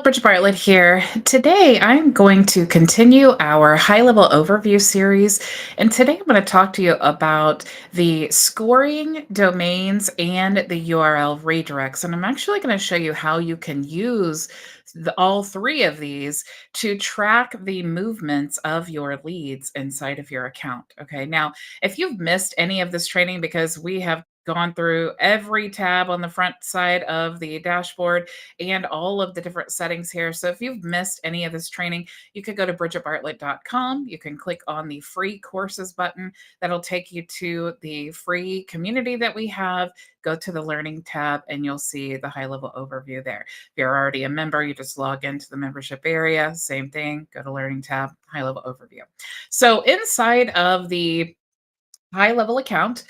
Bridget Bartlett here. Today, I'm going to continue our high level overview series. And today, I'm going to talk to you about the scoring domains and the URL redirects. And I'm actually going to show you how you can use all three of these to track the movements of your leads inside of your account. Okay. Now, if you've missed any of this training, because we have gone through every tab on the front side of the dashboard and all of the different settings here. So if you've missed any of this training, you could go to bridgetbartlett.com. You can click on the free courses button. That'll take you to the free community that we have. Go to the learning tab and you'll see the high level overview there. If you're already a member, you just log into the membership area. Same thing, go to learning tab, high level overview. So inside of the high level account,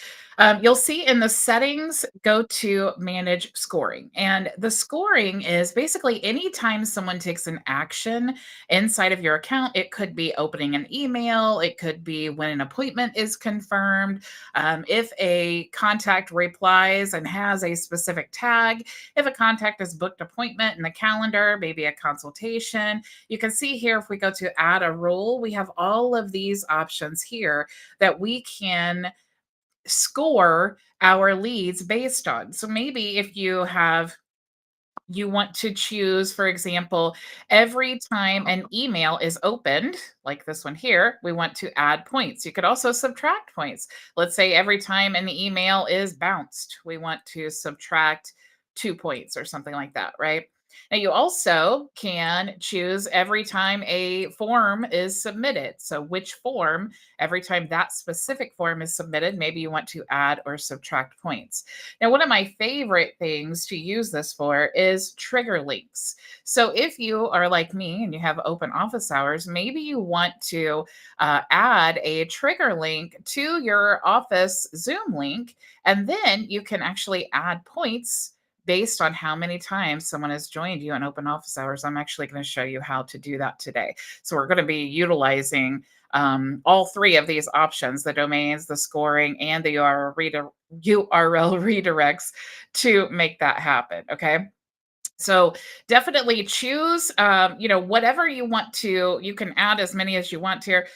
you'll see in the settings, go to manage scoring. And the scoring is basically anytime someone takes an action inside of your account, it could be opening an email, it could be when an appointment is confirmed, if a contact replies and has a specific tag, if a contact has booked appointment in the calendar, maybe a consultation. You can see here, if we go to add a rule, we have all of these options here that we can score our leads based on. So maybe if you want to choose, for example, every time an email is opened, like this one here, we want to add points. You could also subtract points. Let's say every time an email is bounced, we want to subtract 2 points or something like that, right? Now, you also can choose every time a form is submitted. So, which form, every time that specific form is submitted, maybe you want to add or subtract points. Now, one of my favorite things to use this for is trigger links. So, if you are like me and you have open office hours, maybe you want to add a trigger link to your office Zoom link, and then you can actually add points based on how many times someone has joined you in open office hours. I'm actually going to show you how to do that today. So we're going to be utilizing all three of these options, the domains, the scoring, and the URL redirects to make that happen. Okay. So definitely choose, whatever you want to. You can add as many as you want here,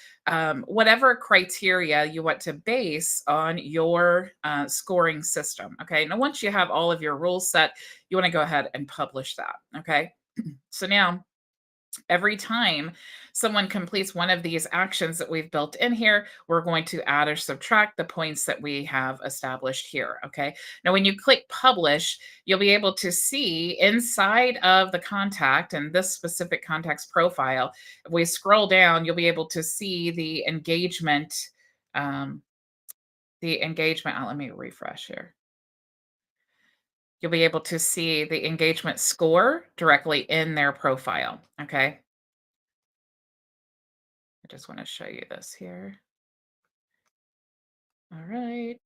whatever criteria you want to base on your scoring system. Okay. Now, once you have all of your rules set, you want to go ahead and publish that. Okay. So now, every time someone completes one of these actions that we've built in here, we're going to add or subtract the points that we have established here. Okay. Now, when you click publish, you'll be able to see inside of the contact and this specific contact's profile. If we scroll down, you'll be able to see the engagement. Um, let me refresh here. You'll be able to see the engagement score directly in their profile. Okay. I just want to show you this here. All right.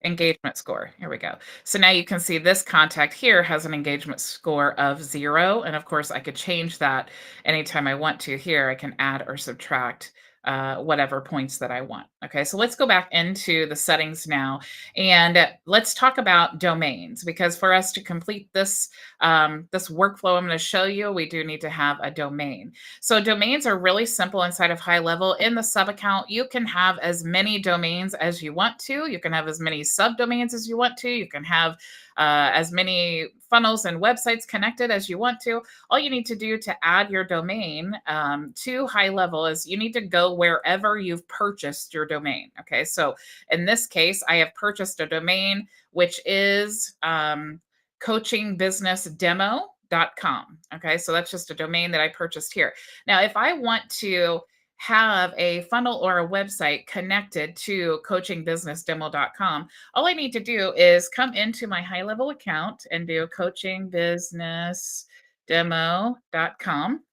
Engagement score. Here we go. So now you can see this contact here has an engagement score of 0. And of course, I could change that anytime I want to. Here, I can add or subtract whatever points that I want. Okay, so let's go back into the settings now and let's talk about domains, because for us to complete this workflow I'm going to show you, we do need to have a domain. So domains are really simple inside of high level. In the sub account, you can have as many domains as you want to. You can have as many subdomains as you want to. You can have as many funnels and websites connected as you want to. All you need to do to add your domain to high level is you need to go wherever you've purchased your domain. Okay, so in this case, I have purchased a domain, which is coachingbusinessdemo.com. Okay, so that's just a domain that I purchased here. Now, if I want to have a funnel or a website connected to coachingbusinessdemo.com, all I need to do is come into my high level account and do coachingbusinessdemo.com.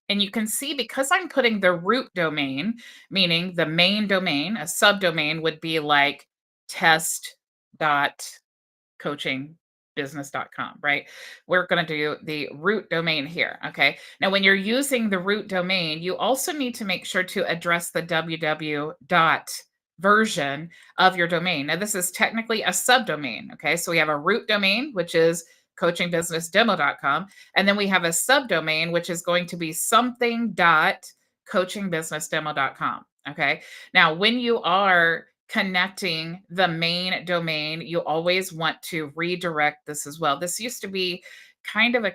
And you can see, because I'm putting the root domain, meaning the main domain, a subdomain would be like test.coachingbusiness.com, right? We're going to do the root domain here. Okay. Now, when you're using the root domain, you also need to make sure to address the www dot version of your domain. Now, this is technically a subdomain. Okay. So we have a root domain, which is coachingbusinessdemo.com. And then we have a subdomain, which is going to be something.coachingbusinessdemo.com. Okay. Now, when you are connecting the main domain, you always want to redirect this as well. This used to be kind of a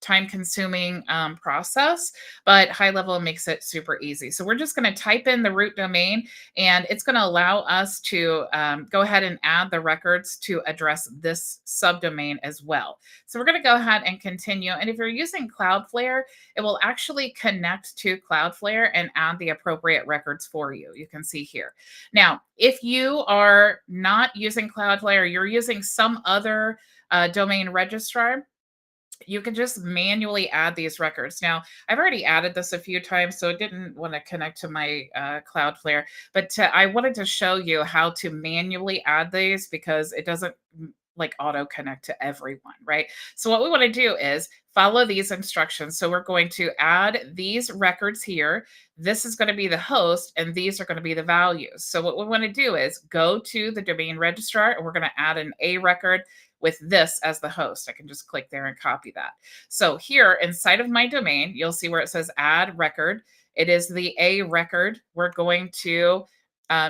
time consuming process, but High Level makes it super easy. So we're just going to type in the root domain, and it's going to allow us to go ahead and add the records to address this subdomain as well. So we're going to go ahead and continue. And if you're using Cloudflare, it will actually connect to Cloudflare and add the appropriate records for you. You can see here. Now, if you are not using Cloudflare, you're using some other domain registrar, you can just manually add these records. Now, I've already added this a few times, so it didn't want to connect to my Cloudflare, but I wanted to show you how to manually add these because it doesn't like auto connect to everyone, right? So what we want to do is follow these instructions. So we're going to add these records here. This is going to be the host, and these are going to be the values. So what we want to do is go to the domain registrar, and we're going to add an A record with this as the host. I can just click there and copy that. So here inside of my domain, you'll see where it says add record. It is the A record. We're going to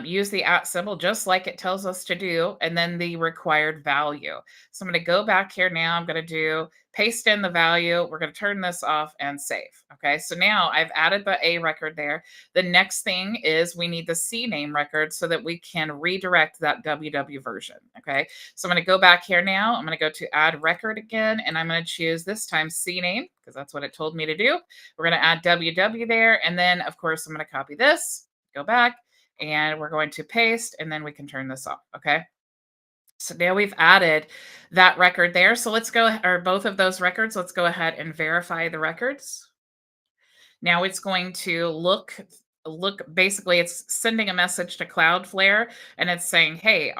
use the at symbol just like it tells us to do, and then the required value. So I'm going to go back here now. I'm going to do paste in the value. We're going to turn this off and save. Okay, so now I've added the A record there. The next thing is we need the CNAME record so that we can redirect that WW version. Okay, so I'm going to go back here now. I'm going to go to add record again, and I'm going to choose this time CNAME because that's what it told me to do. We're going to add WW there, and then of course I'm going to copy this, go back, and we're going to paste, and then we can turn this off. Okay. So now we've added that record there. So let's go, or both of those records, let's go ahead and verify the records. Now it's going to look basically it's sending a message to Cloudflare, and it's saying, hey,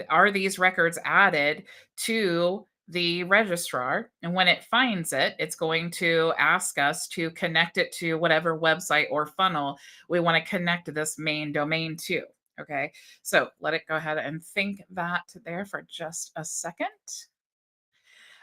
are these records added to the registrar? And when it finds it, it's going to ask us to connect it to whatever website or funnel we want to connect this main domain to. Okay, so let it go ahead and think that there for just a second.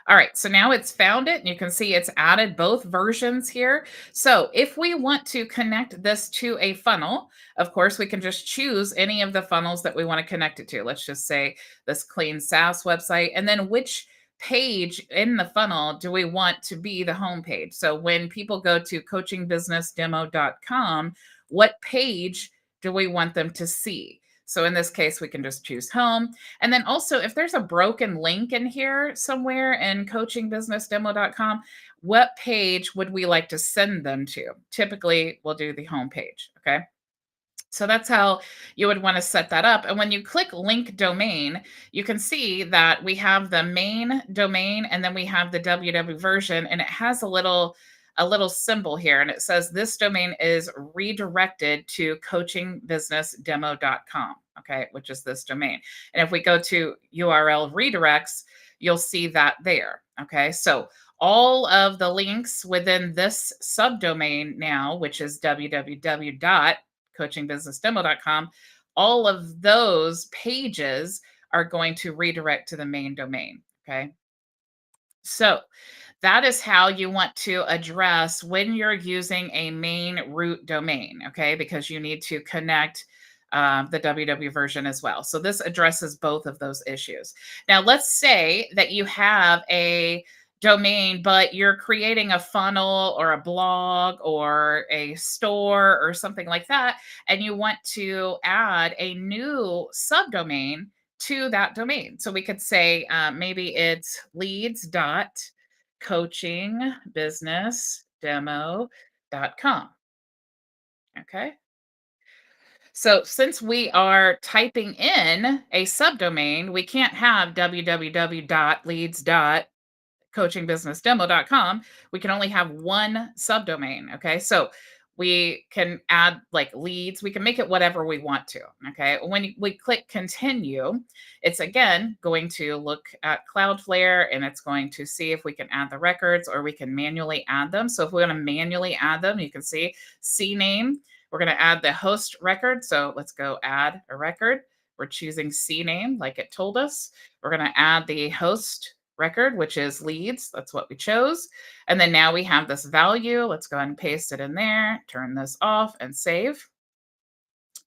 All right, so now it's found it, and you can see it's added both versions here. So if we want to connect this to a funnel, of course, we can just choose any of the funnels that we want to connect it to. Let's just say this clean SaaS website, and then which page in the funnel do we want to be the home page? So when people go to coachingbusinessdemo.com, what page do we want them to see? So in this case, we can just choose home. And then also, if there's a broken link in here somewhere in coachingbusinessdemo.com, what page would we like to send them to? Typically, we'll do the home page. Okay. So that's how you would want to set that up. And when you click link domain, you can see that we have the main domain, and then we have the www version, and it has a little symbol here, and it says this domain is redirected to coachingbusinessdemo.com, okay, which is this domain. And if we go to URL redirects, you'll see that there. Okay, so all of the links within this subdomain now, which is www.coachingbusinessdemo.com, all of those pages are going to redirect to the main domain. Okay, so that is how you want to address when you're using a main root domain, okay? Because you need to connect the www version as well. So this addresses both of those issues. Now, let's say that you have a domain, but you're creating a funnel or a blog or a store or something like that, and you want to add a new subdomain to that domain. So we could say maybe it's leads.coachingbusinessdemo.com. Okay. So since we are typing in a subdomain, we can't have www.leads.coachingbusinessdemo.com. We can only have one subdomain. Okay. So we can add like leads, we can make it whatever we want to. Okay. When we click continue, it's again going to look at Cloudflare, and it's going to see if we can add the records or we can manually add them. So if we want to manually add them, you can see CNAME. We're going to add the host record. So let's go add a record. We're choosing CNAME like it told us. We're going to add the host record, which is leads. That's what we chose. And then now we have this value. Let's go ahead and paste it in there, turn this off and save.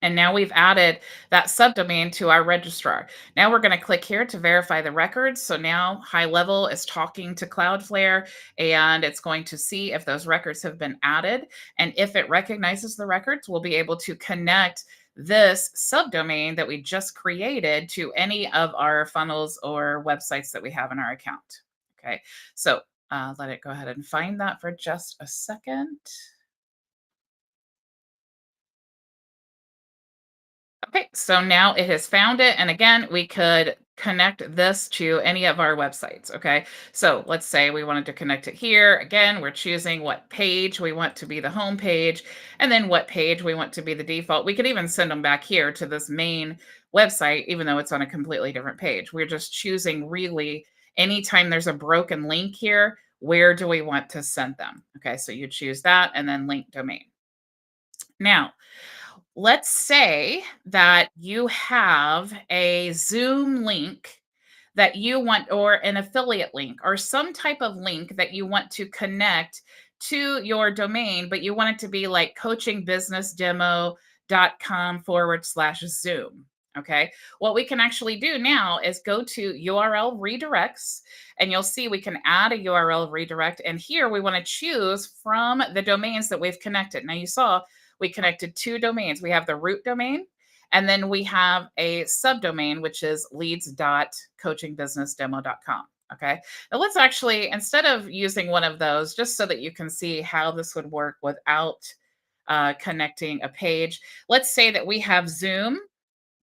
And now we've added that subdomain to our registrar. Now we're going to click here to verify the records. So now HighLevel is talking to Cloudflare and it's going to see if those records have been added. And if it recognizes the records, we'll be able to connect this subdomain that we just created to any of our funnels or websites that we have in our account. Okay, so let it go ahead and find that for just a second. Okay, so now it has found it. And again, we could connect this to any of our websites. Okay, so let's say we wanted to connect it here. Again, we're choosing what page we want to be the home page and then what page we want to be the default. We could even send them back here to this main website, even though it's on a completely different page. We're just choosing really anytime there's a broken link here, where do we want to send them? Okay, so you choose that and then link domain. Now, let's say that you have a Zoom link that you want, or an affiliate link, or some type of link that you want to connect to your domain, but you want it to be like coachingbusinessdemo.com/Zoom. Okay. What we can actually do now is go to URL redirects, and you'll see we can add a URL redirect. And here we want to choose from the domains that we've connected. Now you saw we connected two domains. We have the root domain, and then we have a subdomain, which is leads.coachingbusinessdemo.com. Okay. Now let's actually, instead of using one of those, just so that you can see how this would work without connecting a page, let's say that we have Zoom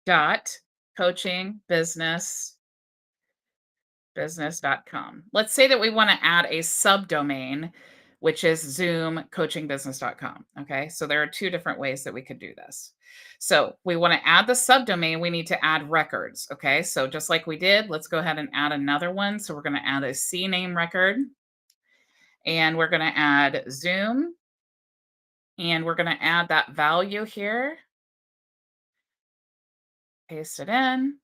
dot coaching business.com. Let's say that we want to add a subdomain, which is zoomcoachingbusiness.com. Okay. So there are two different ways that we could do this. So we want to add the subdomain, we need to add records. Okay. So just like we did, let's go ahead and add another one. So we're going to add a CNAME record, and we're going to add Zoom, and we're going to add that value here, paste it in.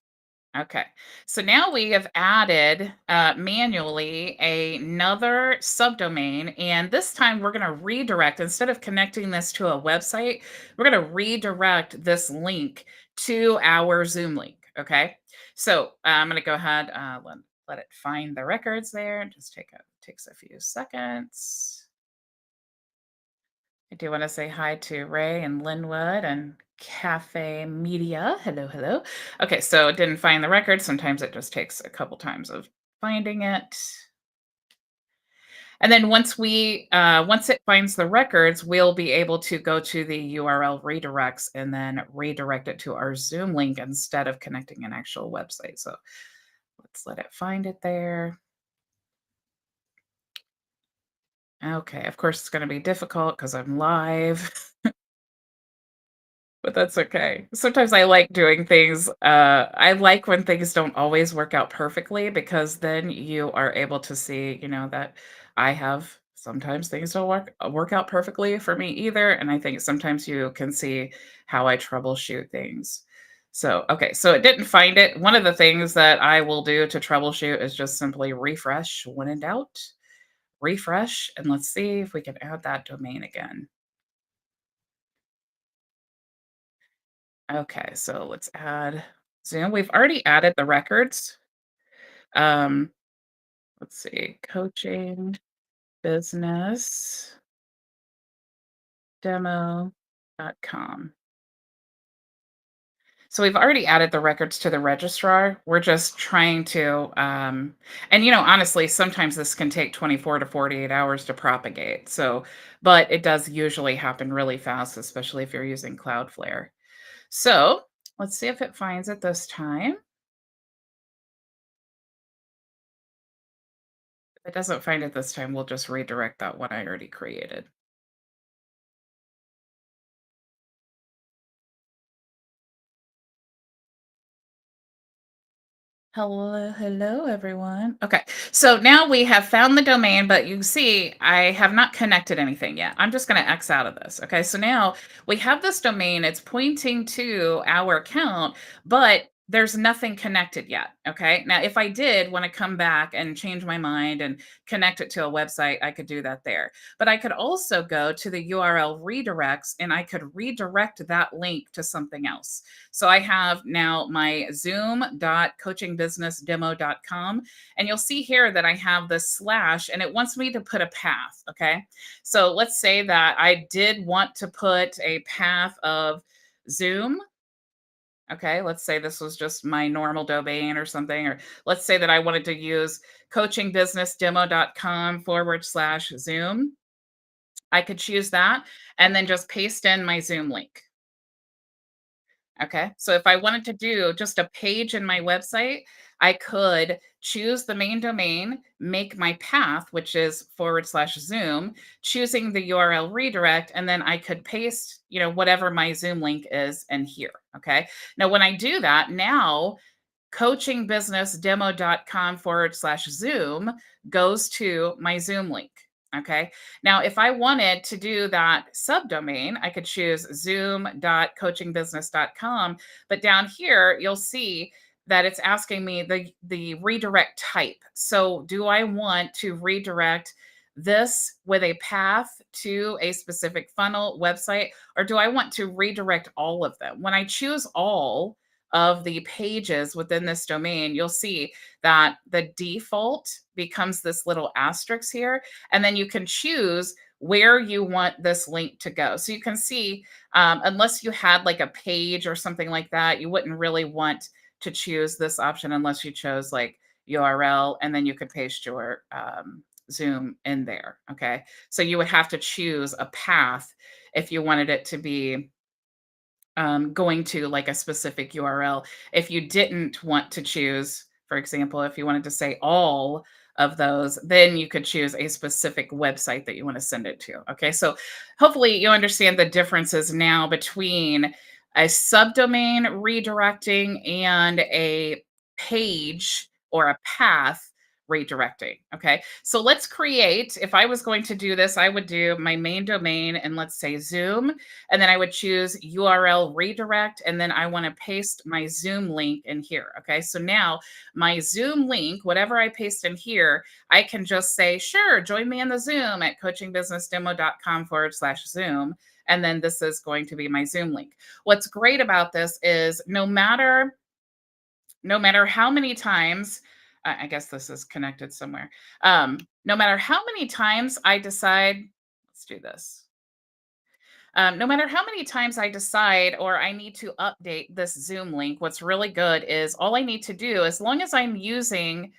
Okay, so now we have added manually another subdomain, and this time we're going to redirect, instead of connecting this to a website, we're going to redirect this link to our Zoom link. Okay, so I'm going to go ahead, let it find the records there. Just takes a few seconds. I do want to say hi to Ray and Linwood and Cafe Media. Hello, hello. Okay, so it didn't find the record. Sometimes it just takes a couple times of finding it. And then once it finds the records, we'll be able to go to the URL redirects and then redirect it to our Zoom link instead of connecting an actual website. So let's let it find it there. Okay, of course it's going to be difficult because I'm live. But that's okay. Sometimes I like doing things, I like when things don't always work out perfectly, because then you are able to see, that I have sometimes things don't work out perfectly for me either, and I think sometimes you can see how I troubleshoot things. So, okay, so it didn't find it. One of the things that I will do to troubleshoot is just simply refresh when in doubt. Refresh, and let's see if we can add that domain again. Okay, so let's add Zoom. We've already added the records. Um, let's see, coaching business demo.com. So we've already added the records to the registrar. We're just trying to, and honestly, sometimes this can take 24 to 48 hours to propagate. So, but it does usually happen really fast, especially if you're using Cloudflare. So let's see if it finds it this time. If it doesn't find it this time, we'll just redirect that one I already created. Hello, hello, everyone. Okay, so now we have found the domain, but you see, I have not connected anything yet. I'm just going to X out of this. Okay, so now we have this domain. It's pointing to our account, but there's nothing connected yet. Okay. Now, if I did want to come back and change my mind and connect it to a website, I could do that there. But I could also go to the URL redirects and I could redirect that link to something else. So I have now my zoom.coachingbusinessdemo.com. And you'll see here that I have this slash and it wants me to put a path. Okay. So let's say that I did want to put a path of Zoom. Okay, let's say this was just my normal domain or something, or let's say that I wanted to use coachingbusinessdemo.com/Zoom. I could choose that and then just paste in my Zoom link. Okay. So if I wanted to do just a page in my website, I could choose the main domain, make my path, which is /Zoom, choosing the URL redirect, and then I could paste, whatever my Zoom link is in here. Okay. Now, when I do that, now coachingbusinessdemo.com/Zoom goes to my Zoom link. Okay. Now, if I wanted to do that subdomain, I could choose zoom.coachingbusiness.com. But down here, you'll see that it's asking me the redirect type. So, do I want to redirect this with a path to a specific funnel website, or do I want to redirect all of them? When I choose all, of the pages within this domain, you'll see that the default becomes this little asterisk here. And then you can choose where you want this link to go. So you can see, unless you had like a page or something like that, you wouldn't really want to choose this option unless you chose like URL and then you could paste your Zoom in there. Okay. So you would have to choose a path if you wanted it to be going to like a specific URL. If you didn't want to choose, for example, if you wanted to say all of those, then you could choose a specific website that you want to send it to. Okay. So hopefully you understand the differences now between a subdomain redirecting and a page or a path redirecting. Okay. So let's create, if I was going to do this, I would do my main domain and let's say Zoom, and then I would choose URL redirect, and then I want to paste my Zoom link in here. Okay, so now my Zoom link, whatever I paste in here, I can just say, sure, join me in the Zoom at coachingbusinessdemo.com/Zoom. And then this is going to be my Zoom link. What's great about this is no matter how many times, I guess this is connected somewhere. No matter how many times I decide, let's do this. No matter how many times I decide or I need to update this Zoom link, what's really good is all I need to do, as long as I'm using,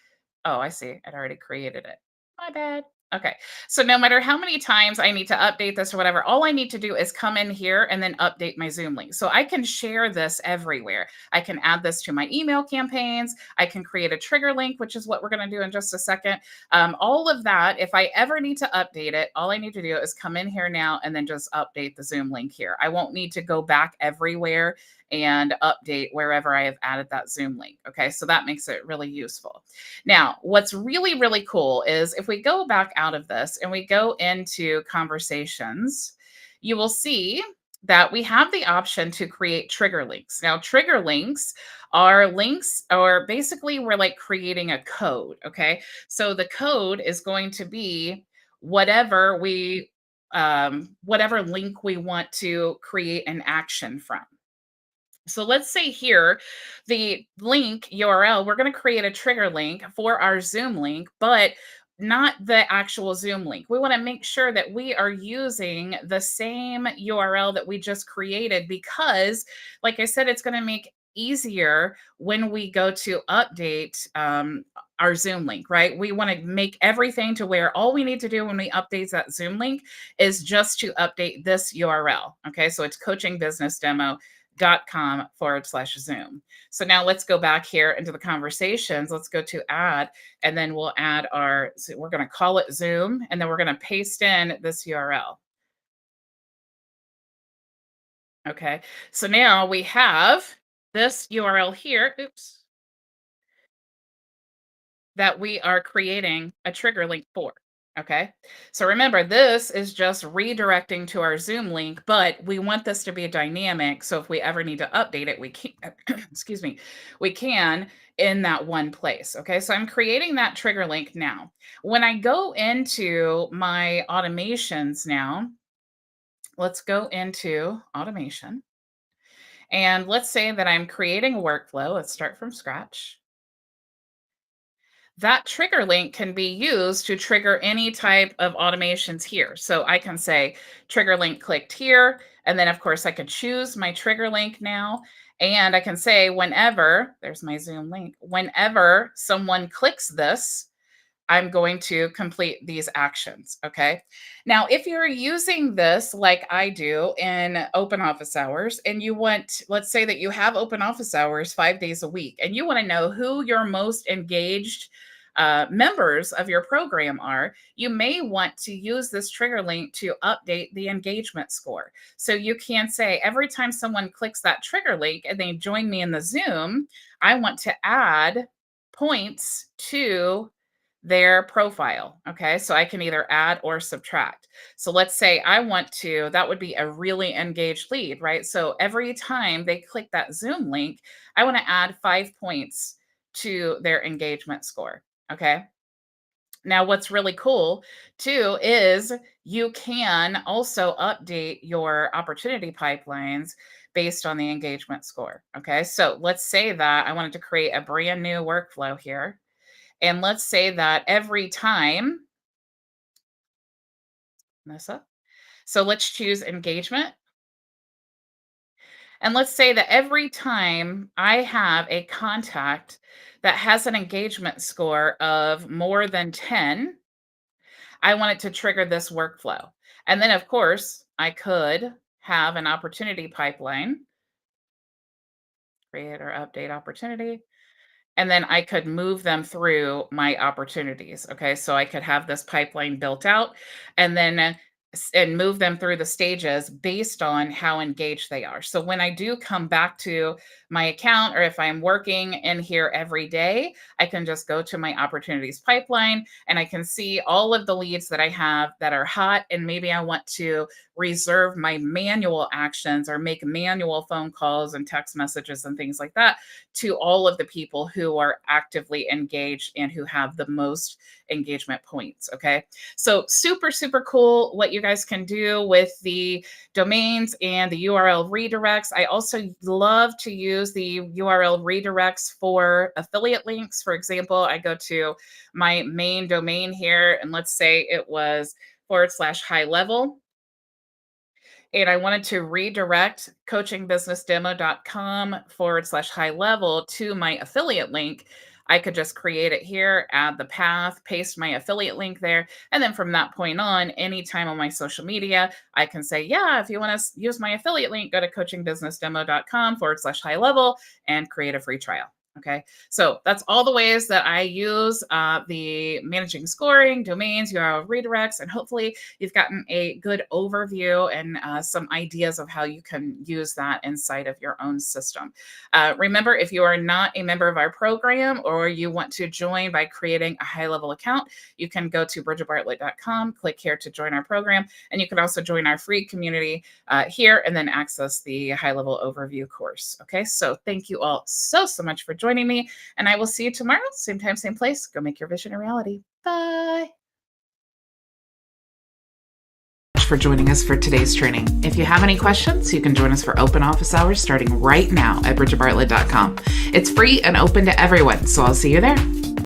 oh, I see, I'd already created it. My bad. Okay. So no matter how many times I need to update this or whatever, all I need to do is come in here and then update my Zoom link. So I can share this everywhere. I can add this to my email campaigns. I can create a trigger link, which is what we're going to do in just a second. All of that, if I ever need to update it, all I need to do is come in here now and then just update the Zoom link here. I won't need to go back everywhere and update wherever I have added that Zoom link. Okay, so that makes it really useful. Now, what's really, really cool is if we go back out of this and we go into conversations, you will see that we have the option to create trigger links. Now, trigger links, or basically we're like creating a code. Okay. So the code is going to be whatever whatever link we want to create an action from. So let's say here, the link URL, we're going to create a trigger link for our Zoom link, but not the actual Zoom link. We want to make sure that we are using the same URL that we just created because, like I said, it's going to make easier when we go to update our Zoom link, right? We want to make everything to where all we need to do when we update that Zoom link is just to update this URL. Okay, so it's coachingbusinessdemo.com/Zoom. So now let's go back here into the conversations. Let's go to add, and then we'll add so we're going to call it Zoom, and then we're going to paste in this URL. Okay. So now we have this URL here, oops, that we are creating a trigger link for. Okay. So remember, this is just redirecting to our Zoom link, but we want this to be dynamic. So if we ever need to update it, we can, excuse me, we can in that one place. Okay. So I'm creating that trigger link now. When I go into my automations now, let's go into automation. And let's say that I'm creating a workflow. Let's start from scratch. That trigger link can be used to trigger any type of automations here. So I can say trigger link clicked here. And then of course I can choose my trigger link now. And I can say whenever, there's my Zoom link, whenever someone clicks this, I'm going to complete these actions. Okay. Now, if you're using this like I do in open office hours, and you want, let's say that you have open office hours 5 days a week, and you want to know who your most engaged members of your program are, you may want to use this trigger link to update the engagement score. So you can say every time someone clicks that trigger link and they join me in the Zoom, I want to add points to their profile. Okay. So I can either add or subtract. So let's say I want to, that would be a really engaged lead, right? So every time they click that Zoom link, I want to add 5 points to their engagement score. Okay. Now, what's really cool too is you can also update your opportunity pipelines based on the engagement score. Okay. So let's say that I wanted to create a brand new workflow here. And let's say that every time, mess up. So let's choose engagement. And let's say that every time I have a contact that has an engagement score of more than 10, I want it to trigger this workflow. And then, of course, I could have an opportunity pipeline, create or update opportunity. And then I could move them through my opportunities. Okay. So I could have this pipeline built out and then and move them through the stages based on how engaged they are. So when I do come back to my account, or if I'm working in here every day, I can just go to my opportunities pipeline and I can see all of the leads that I have that are hot. And maybe I want to reserve my manual actions or make manual phone calls and text messages and things like that to all of the people who are actively engaged and who have the most engagement points. Okay. So super, super cool what you guys can do with the domains and the URL redirects. I also love to use the URL redirects for affiliate links. For example, I go to my main domain here, and let's say it was /HighLevel. And I wanted to redirect coachingbusinessdemo.com /HighLevel to my affiliate link. I could just create it here, add the path, paste my affiliate link there. And then from that point on, anytime on my social media, I can say, yeah, if you want to use my affiliate link, go to coachingbusinessdemo.com /HighLevel and create a free trial. Okay. So that's all the ways that I use the managing scoring, domains, URL redirects, and hopefully you've gotten a good overview and some ideas of how you can use that inside of your own system. Remember, if you are not a member of our program or you want to join by creating a HighLevel account, you can go to bridgetbartlett.com, click here to join our program, and you can also join our free community here and then access the HighLevel overview course. Okay, so thank you all so much for joining me, and I will see you tomorrow, same time, same place. Go make your vision a reality. Bye. For joining us for today's training. If you have any questions, you can join us for open office hours starting right now at bridgetbartlett.com. It's free and open to everyone, so I'll see you there.